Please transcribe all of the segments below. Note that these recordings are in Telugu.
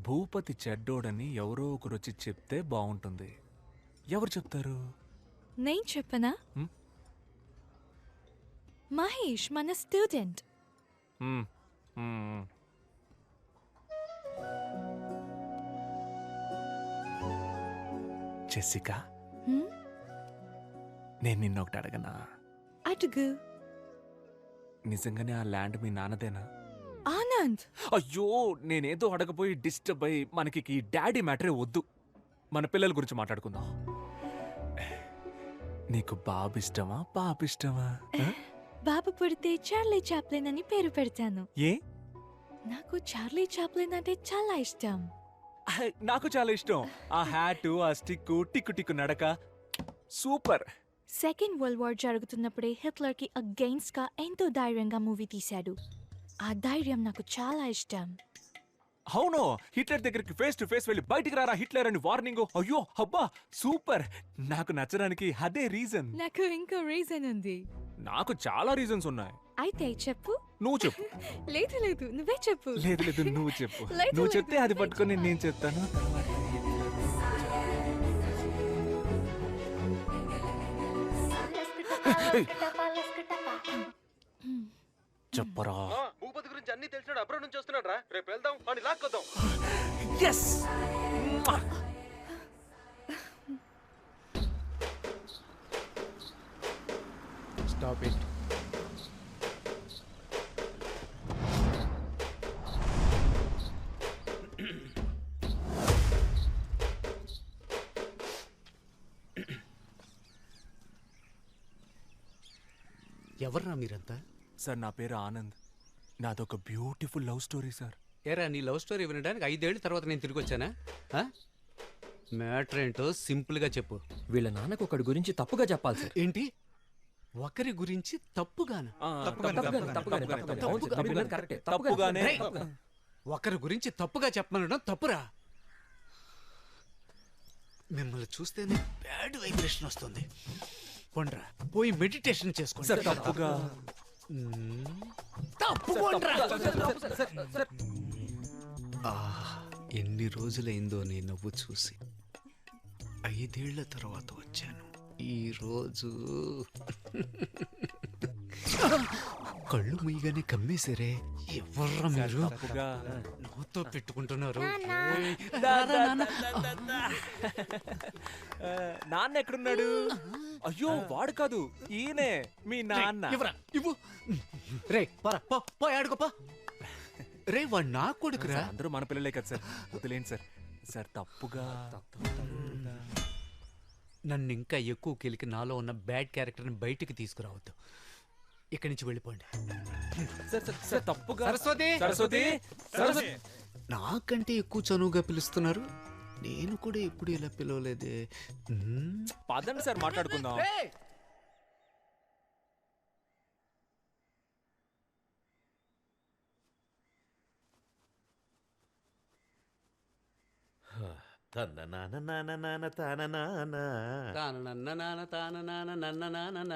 భూపతి చెడ్డోడని ఎవరో ఒకరొచ్చి చెప్తే బాగుంటుంది. ఎవరు చెప్తారు? నేను చెప్పనా? హ్మ్? మహేష్ మన స్టూడెంట్. మ్మ్. మ్మ్. జెసికా, హ్మ్? నేను నిన్నొకటి అడగనా? అడుగు. నిజంగానే ఆ ల్యాండ్ మీ నాన్నదేనా? ఆనంద్, అయ్యో, నేనేదో అడగపోయి డిస్టర్బ్ అయ్యి మనకి ఈ డాడీ మ్యాటరే వద్దు. మన పిల్లల గురించి మాట్లాడుకుందాం. నీకు బాబు ఇష్టమా పాప ఇష్టమా? ఆ? బాబు పుడితే చార్లీ చాప్లిన్ అని పేరు పెడతాను. ఏ? నాకు చార్లీ చాప్లిన్ అంటే చాలా ఇష్టం. నాకు చాలా ఇష్టం. ఆ హ్యాటు, ఆ స్టిక్, టిక్కు టిక్కు నడక సూపర్. సెకండ్ వరల్డ్ వార్ జరుగుతున్నప్పుడే హిట్లర్ కి అగెయిన్స్ట్ గా ఎంతో ధైర్యంగా మూవీ తీశాడు. ఆ ధైర్యం నాకు చాలా ఇష్టం. అవును, హిట్లర్ దగ్గరికి ఫేస్ టు ఫేస్ వెళ్ళి బయటికి రారా హిట్లర్ అని వార్నింగ్. అయ్యో అబ్బా సూపర్. నాకు నచ్చడానికి అదే రీజన్. నాకు ఇంకో రీజన్ ఉంది. నాకు చాలా రీజన్స్ ఉన్నాయి. అయితే చెప్పు. నువ్వు చెప్పు. లేదు లేదు, నువ్వే చెప్పు. లేదు లేదు, నువ్వు చెప్పు. లేదు, నువ్వు లేదు, చెప్తే అది పట్టుకొని నేను చెప్తాను. చెప్పరా. భూపతి గురించి అన్ని తెలిసినాడు, అబ్రాడ్ నుంచి వస్తున్నాడు రా. రేపు వెళ్దాం అని లాక్కొద్దాం. ఎస్. Stop it. ఎవర్రా మీరంతా? సార్, నా పేరు ఆనంద్. నాదొక బ్యూటిఫుల్ లవ్ స్టోరీ సార్. ఏరా, నీ లవ్ స్టోరీ వినడానికి 5 ఏళ్ళ తర్వాత నేను తిరిగి వచ్చానా? మ్యాటర్ ఏంటో సింపుల్గా చెప్పు. వీళ్ళ నాన్నకు ఒకడి గురించి తప్పుగా చెప్పాలి సార్. ఏంటి? ఒకరి గురించి తప్పుగానా? తప్పుగానే. రేయ్, ఒకరి గురించి తప్పుగా చెప్పమనడం తప్పురా. మిమ్మల్ని చూస్తేనే బ్యాడ్ వైబ్రేషన్ వస్తుంది. కొండ్రా, పోయి మెడిటేషన్ చేసుకోండి. సార్, తప్పుగా. తప్పుకోండ్రా. ఎన్ని రోజులైందో నీ నవ్వు చూసి. 5 ఏళ్ల తర్వాత వచ్చాను. ఈ రోజు కళ్ళు ముయ్యగానే కమ్మేశారే. ఎవర్రా మీరు? తప్పుగా. నవ్వుతో పెట్టుకుంటున్నారు. నాన్న ఎక్కడున్నాడు? అయ్యో, వాడు కాదు, ఈయనే మీ నాన్న. ఇవ్వరా, ఇవ్వు. రే పరా, పో ఆడుకోపా. రే, వాడు నా కొడుకురా. అందరూ మన పిల్లలే కదా సార్, వదిలేండి సార్. సార్, తప్పుగా. నన్ను ఇంకా ఎక్కువ కెలికి నాలో ఉన్న బ్యాడ్ క్యారెక్టర్ని బయటికి తీసుకురావద్దు. ఇక్కడి నుంచి వెళ్ళిపోండి. సార్, తప్పుగా. సరస్వతి, సరస్వతి, సరస్వతి. నాకంటే ఎక్కువ చనువుగా పిలుస్తున్నారు. నేను కూడా ఎప్పుడు ఇలా పిలవలేదే. పదండి సార్, మాట్లాడుకుందాం. తన నాన్న నాన్న నాన్న తాన నాన్న. తాను నన్న నాన్న తాన నాన్న నన్న నాన్న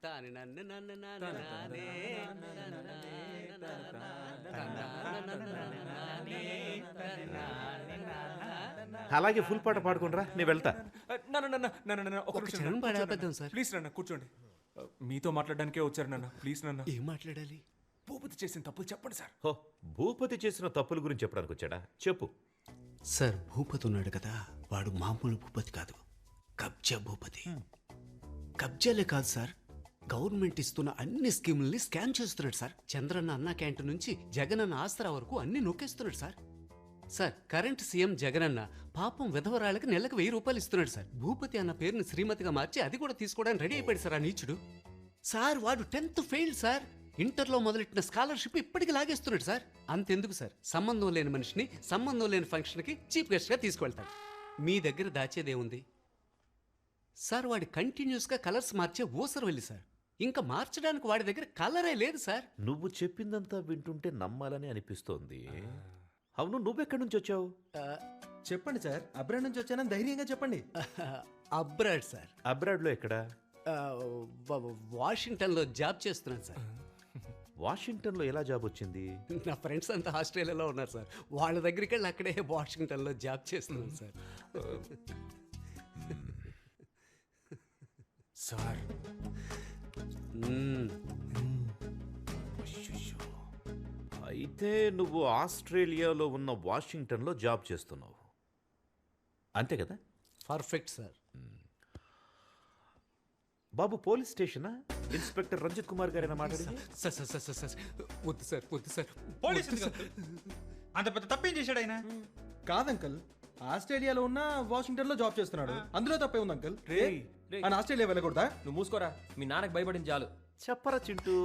తాని నన్ను నన్ను నానే. అలాగే ఫుల్ పాట పాడుకుండ్రా, నేను వెళ్తా. ఒక క్షణం పాడేద్దాం సార్. ప్లీజ్ నాన్న, కూర్చోండి. మీతో మాట్లాడడానికే వచ్చారు నాన్న. ప్లీజ్ నాన్న. ఏం మాట్లాడాలి? భూపతి చేసిన తప్పులు చెప్పండి సార్. హో, భూపతి చేసిన తప్పుల గురించి చెప్పడానికి వచ్చాడా? చెప్పు. సార్, భూపతి ఉన్నాడు కదా, వాడు మామూలు భూపతి కాదు, కబ్జా భూపతి. కబ్జాలే కాదు సార్, గవర్నమెంట్ ఇస్తున్న అన్ని స్కీముల్ని స్కామ్ చేస్తున్నాడు సార్. చంద్రన్న అన్న క్యాంటీన్ నుంచి జగనన్న ఆసరా వరకు అన్ని నొక్కేస్తున్నాడు sir. Sir, current CM Jagananna పాపం విధవరాళ్ళకి నెలకు 1000 రూపాయలు ఇస్తున్నాడు సార్. భూపతి అన్న పేరుని శ్రీమతిగా మార్చి అది కూడా తీసుకోవడానికి రెడీ అయిపోయాడు సార్ ఆ నీచుడు. సార్, వాడు 10th ఫెయిల్ సార్. ఇంటర్లో మొదలెట్టిన స్కాలర్షిప్ ఇప్పటికి లాగేస్తున్నాడు సార్. అంతెందుకు సార్, సంబంధం లేని మనిషిని సంబంధం లేని ఫంక్షన్కి చీఫ్ గెస్ట్గా తీసుకువెళ్తాడు. మీ దగ్గర దాచేదేముంది సార్? వాడి కంటిన్యూస్గా కలర్స్ మార్చే ఊసరు వెళ్ళి సార్. ఇంకా మార్చడానికి వాడి దగ్గర కలరే లేదు సార్. నువ్వు చెప్పిందంతా వింటుంటే నమ్మాలని అనిపిస్తోంది. అవును, నువ్వెక్కడి నుంచి వచ్చావు? చెప్పండి సార్, అబ్రాడ్ నుంచి వచ్చానని ధైర్యంగా చెప్పండి. Abroad sir. అబ్రాడ్లో ఎక్కడా? వాషింగ్టన్లో జాబ్ చేస్తున్నాను సార్. వాషింగ్టన్లో ఎలా జాబ్ వచ్చింది? నా ఫ్రెండ్స్ అంతా ఆస్ట్రేలియాలో ఉన్నారు సార్. వాళ్ళ దగ్గరికి వెళ్ళి అక్కడే వాషింగ్టన్లో జాబ్ చేస్తున్నాను సార్. సార్ మ్మ్. అయితే నువ్వు ఆస్ట్రేలియాలో ఉన్న వాషింగ్టన్లో జాబ్ చేస్తున్నావు అంతే కదా? Perfect sir. బాబు పోలీస్ స్టేషనా? ఇన్స్పెక్టర్ రంజిత్ కుమార్ గారైనా మాట్లాడింది? Sir sir sir sir sir వద్దు సార్ వద్దు సార్. పోలీసు అంత పెద్ద తప్పేం చేశాడు ఆయన? కాదంకల్, ఆస్ట్రేలియాలో ఉన్న వాషింగ్టన్ లో జాబ్ చేస్తున్నాడు. అందులో తప్పే ఉంది అంకల్. రేయ్, ఆయన ఆస్ట్రేలియా వెళ్ళకూడదా? నువ్వు మూసుకోరా, మీ నాన్నకి భయపడింది చాలు. చెప్పరా చింటూ,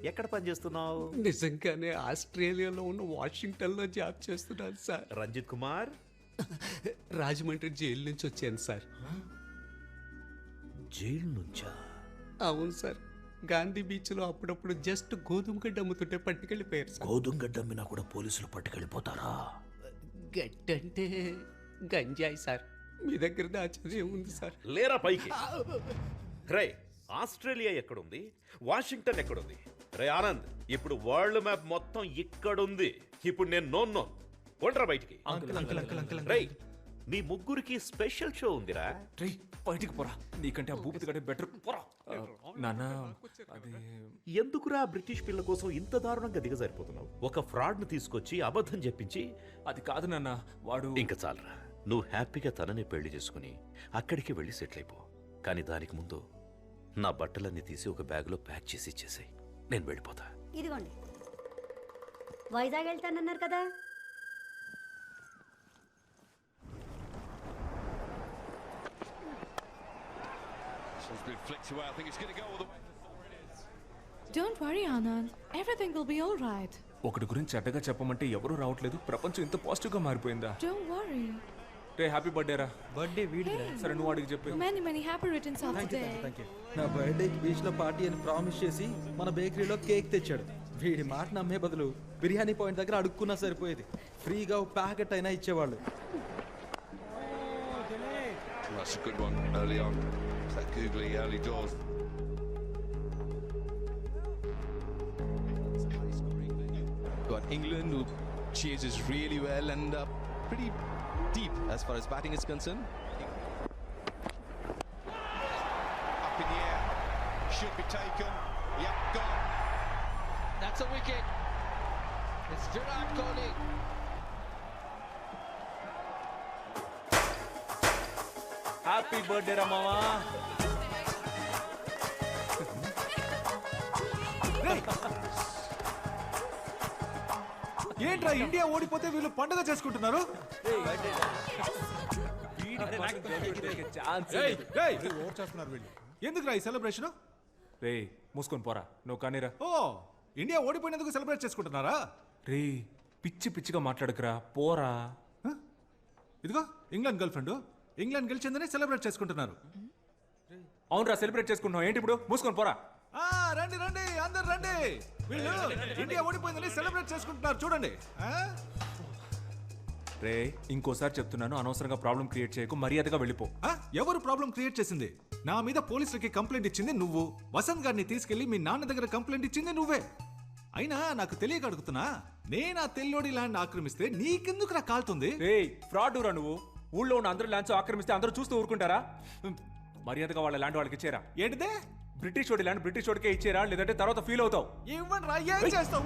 ఎక్కడ పని చేస్తున్నావు? నిజంగానే ఆస్ట్రేలియాలో ఉన్న వాషింగ్టన్లో జాబ్ చేస్తున్నాను సార్. రంజిత్ కుమార్ రాజమండ్రి జైలు నుంచి వచ్చాను సార్. జైలు నుంచా? అవును సార్. గాంధీ బీచ్లో అప్పుడప్పుడు జస్ట్ గోధుమ గడ్డ అమ్ముతుంటే పట్టుకెళ్ళిపోయారు సార్. గోధుమ గడ్డమ్మినా కూడా పోలీసులు పట్టుకెళ్ళిపోతారా? గడ్డంటే గంజాయి సార్. మీ దగ్గర దాచేది ఏముంది సార్? లేరా పైకి. రే, ఆస్ట్రేలియా ఎక్కడుంది? వాషింగ్టన్ ఎక్కడుంది? రే ఆనంద్, ఇప్పుడు వరల్డ్ మ్యాప్ మొత్తం ఇక్కడుంది. ఇప్పుడు నేను నోన్ కొండ్రా బయటికి. రే, మీ ముగ్గురికి స్పెషల్ షో ఉందిరా. రే బయటికి పోరా, నీకంటే ఆ భూపతి గడే బెటర్ పోరా. నాన్న అది ఎందుకురా బ్రిటిష్ పిల్ల కోసం ఇంత దారుణంగా దిగజారిపోతున్నావు? ఒక ఫ్రాడ్ ను తీసుకొచ్చి అబద్ధం చెప్పించి. అది కాదు నాన్న, వాడు ఇంకా చాలరా, నువ్వు హ్యాపీగా తనని పెళ్లి చేసుకుని అక్కడికి వెళ్ళి సెటిల్ అయిపో. కానీ దానికి ముందు నా బట్టలన్నీ తీసి ఒక బ్యాగ్లో ప్యాక్ చేసి ఇచ్చేసాయి. నేను వెళ్ళిపోతా. ఇదిగోండి, వైజాగ్ వెళ్తానన్నారు కదా. Don't worry, Anand. Everything will be all right. ఒకటి గురించి చెడ్డగా చెప్పమంటే ఎవరూ రావట్లేదు. ప్రపంచం ఇంత పాజిటివ్ గా మారిపోయిందా? Don't worry. Ray happy birthday రా. బర్త్డే వీడి. సరే నువ్వు అడిగి చెప్పు. Many happy returns of the day. నా బర్త్డేకి బీచ్ లో పార్టీ అని ప్రామిస్ చేసి మన బేకరీలో కేక్ తెచ్చాడు. వీడి మాట నమ్మే బదులు బిర్యానీ పాయింట్ దగ్గర అడుక్కున్నా సరిపోయేది. ఫ్రీగా ఒక ప్యాకెట్ అయినా ఇచ్చేవాళ్ళు. That's a good one early on. That googly early doors. Got England who chases really well and pretty deep as far as batting is concerned. Up in the air. Should be taken. Yep, gone. That's a wicket. It's Virat Kohli. Happy birthday రా మామా. ఏంట్రా ఇండియా ఓడిపోతే వీళ్ళు పండుగ చేసుకుంటున్నారు? ఎందుకురా ఈ సెలబ్రేషన్? రే మూసుకొని పోరా, నువ్వు కానీరా. ఓ, ఇండియా ఓడిపోయినందుకు సెలబ్రేట్ చేసుకుంటున్నారా? రే పిచ్చి పిచ్చిగా మాట్లాడకురా, పోరా. ఇదిగో ఇంగ్లాండ్ గర్ల్ ఫ్రెండ్, ఇంగ్లాండ్ గెలిచిందని సెలబ్రేట్ చేసుకుంటున్నారు. అవునరా, సెలబ్రేట్ చేసుకుంటున్నావు ఏంటి ఇప్పుడు? మూసుకొని పోరా. ఆ, రండి రండి అందరు రండి. వీళ్ళు ఇండియా ఓడిపోయిందని సెలబ్రేట్ చేసుకుంటున్నారు చూడండి. రే ఇంకోసారి చెప్తున్నాను, అనవసరంగా ప్రాబ్లం క్రియేట్ చేయకు, మర్యాదగా వెళ్ళిపో. ఎవరు ప్రాబ్లం క్రియేట్ చేసింది? నా మీద పోలీసులకి కంప్లైంట్ ఇచ్చింది నువ్వు. వసంత్ గారిని తీసుకెళ్లి మీ నాన్న దగ్గర కంప్లైంట్ ఇచ్చింది నువ్వే. అయినా నాకు తెలియక అడుగుతున్నా, నేను ఆ తెల్లోడి ల్యాండ్ ఆక్రమిస్తే నీకెందుకు నా కాలుతుంది? రే ఫ్రాడ్ రా నువ్వు. ఊళ్ళో ఉన్న అందరూ ల్యాండ్స్ ఆక్రమిస్తే అందరూ చూస్తూ ఊరుకుంటారా? మర్యాదగా వాళ్ళ ల్యాండ్ వాళ్ళకి ఇచ్చేరా. ఏంటిదే? బ్రిటిష్ వాడి ల్యాండ్ బ్రిటిష్ వాడికే ఇచ్చేరా, లేదంటే తర్వాత ఫీల్ అవుతావు. ఇవ్వండి రా, ఏం చేస్తావు?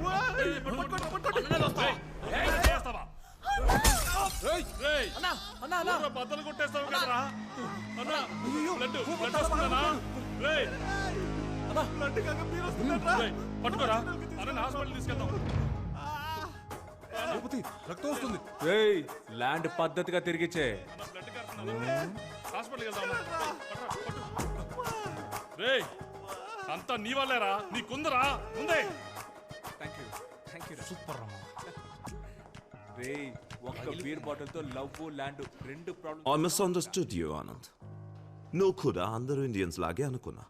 రక్తం వస్తుంది. రేయ్ ల్యాండ్ పద్ధతిగా తిరిగిచ్చే. అంతా నీ వాళ్ళేరా, నీకుందరా ముందే. సూపర్ రా. రేయ్ ఒక్క బీర్ బాటిల్ తో లవ్ ల్యాండ్ రెండు problem. I misunderstood you, Anand. No kuda andaru Indians lage anukunna.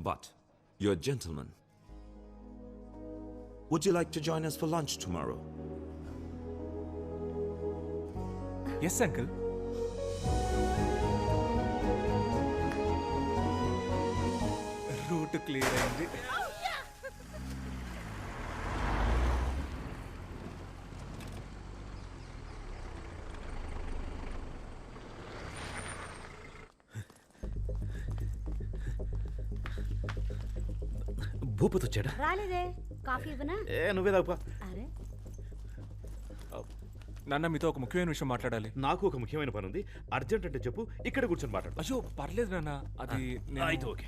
But you're a gentleman. Would you like to join us for lunch tomorrow? Yes, uncle. Route clear అయింది. భూపతి వచ్చాడా? రాలేదే. కాఫీ ఇవ్వనా? నువ్వే తాగుపా. అరే నాన్న మీతో ఒక ముఖ్యమైన విషయం మాట్లాడాలి. నాకు ఒక ముఖ్యమైన పని ఉంది, అర్జెంట్ అంటే చెప్పు, ఇక్కడ కూర్చొని మాట్లాడు. అయ్యో పర్లేదు నాన్న, అది అయితే ఓకే.